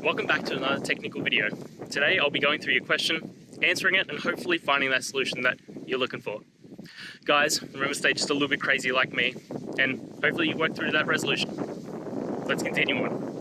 Welcome back to another technical video. Today I'll be going through your question, answering it, and hopefully finding that solution that you're looking for. Guys, remember to stay just a little bit crazy like me, and hopefully you work through that resolution. Let's continue on.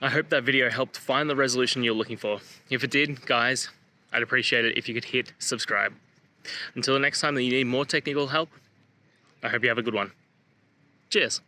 I hope that video helped find the resolution you're looking for. If it did, guys, I'd appreciate it if you could hit subscribe. Until the next time that you need more technical help, I hope you have a good one. Cheers.